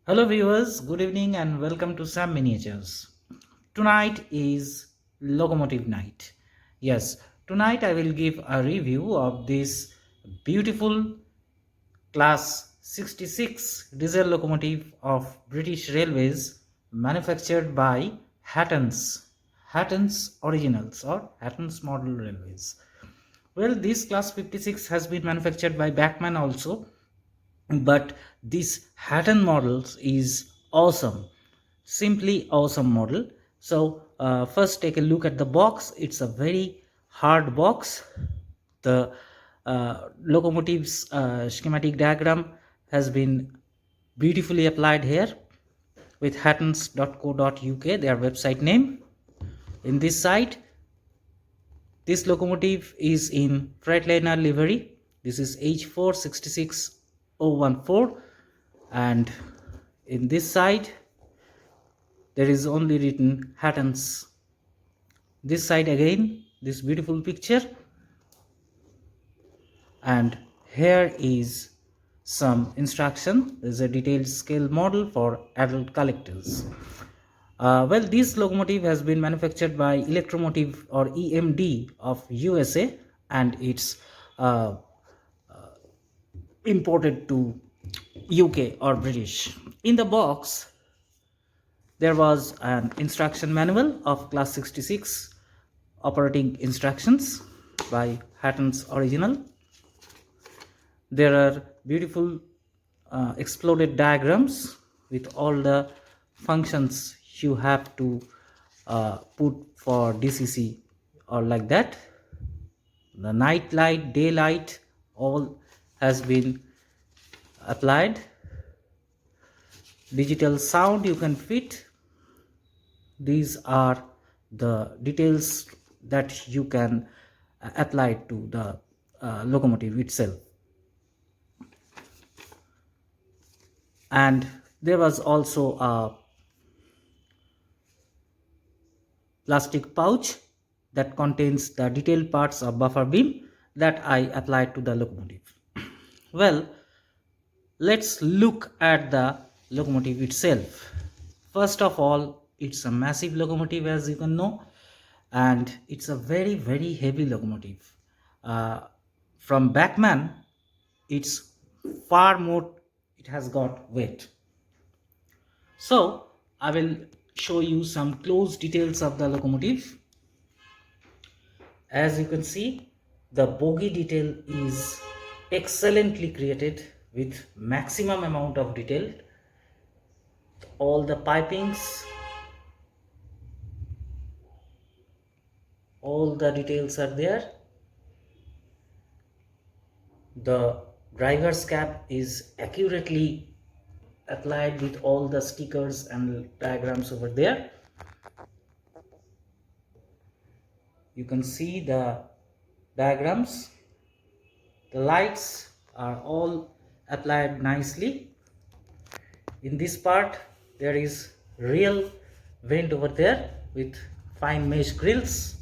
Hello viewers, good evening and welcome to Sam Miniatures. Tonight is Locomotive Night. Yes, tonight I will give a review of this beautiful Class 66 diesel locomotive of British Railways manufactured by Hattons Originals or Hattons Model Railways. Well, this Class 56 has been manufactured by Bachmann also, but this Hatton models is awesome, simply awesome model. So first take a look at the box. It's a very hard box. The locomotive's schematic diagram has been beautifully applied here with hattons.co.uk, their website name. In this side, this locomotive is in Freightliner livery. This is H466014, and in this side there is only written Hattons. This side again, this beautiful picture, and here is some instruction. There is a detailed scale model for adult collectors. Well, this locomotive has been manufactured by Electromotive or EMD of USA, and it's uh, imported to UK or British. In the box, there was an instruction manual of Class 66 operating instructions by Hattons Original. There are beautiful exploded diagrams with all the functions you have to put for DCC or like that. The night light, daylight, all has been applied. Digital sound you can fit. These are the details that you can apply to the locomotive itself. And there was also a plastic pouch that contains the detailed parts of buffer beam that I applied to the locomotive. Well, let's look at the locomotive itself. First of all, it's a massive locomotive, as you can know, and it's a very heavy locomotive. From Bachmann, it's far more, it has got weight. So I will show you some close details of the locomotive. As you can see, the bogie detail is excellently created with maximum amount of detail. All the pipings, all the details are there. The driver's cap is accurately applied with all the stickers and diagrams over there. You can see the diagrams. The lights are all applied nicely. In this part there is real vent over there with fine mesh grills.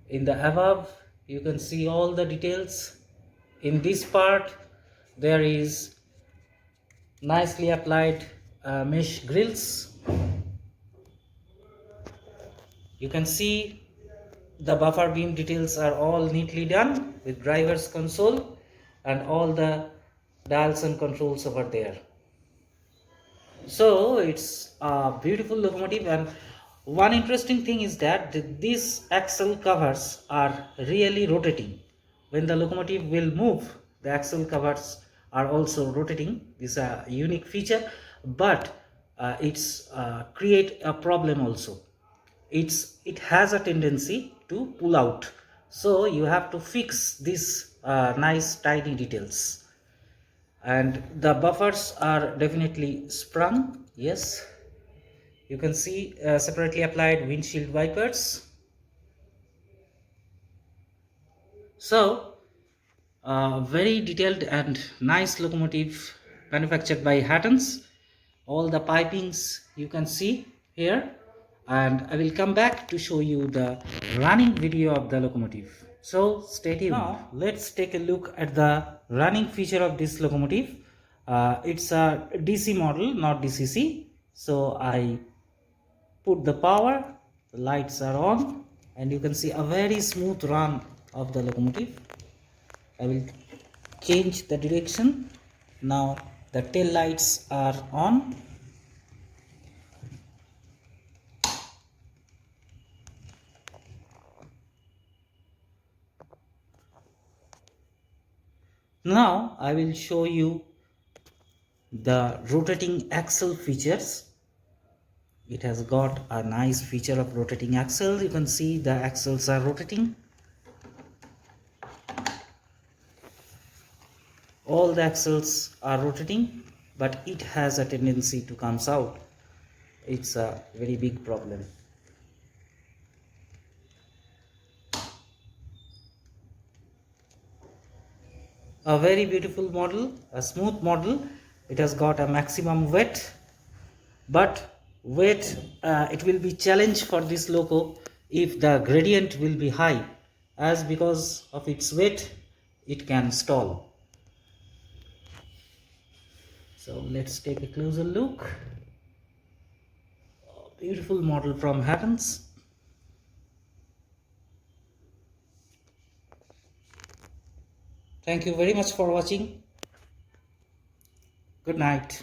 In the above you can see all the details. In this part there is nicely applied mesh grills. You can see the buffer beam details are all neatly done with driver's console and all the dials and controls over there. So it's a beautiful locomotive, and one interesting thing is that these axle covers are really rotating. When the locomotive will move, the axle covers are also rotating. This is a unique feature, but it's create a problem also. It has a tendency to pull out, so you have to fix these nice tiny details. And the buffers are definitely sprung. Yes, you can see separately applied windshield wipers. So very detailed and nice locomotive manufactured by Hattons. All the pipings you can see here, and I will come back to show you the running video of the locomotive. So stay tuned. Now let's take a look at the running feature of this locomotive. It's a DC model, not DCC. So I put the power, the lights are on, and you can see a very smooth run of the locomotive. I will change the direction. Now the tail lights are on. Now I will show you the rotating axle features. It has got a nice feature of rotating axle. You can see the axles are rotating. All the axles are rotating, but it has a tendency to come out. It's a very big problem. A very beautiful model, a smooth model. It has got a maximum weight, but it will be challenge for this loco if the gradient will be high, as because of its weight it can stall. So let's take a closer look. Beautiful model from Hattons. Thank you very much for watching. Good night.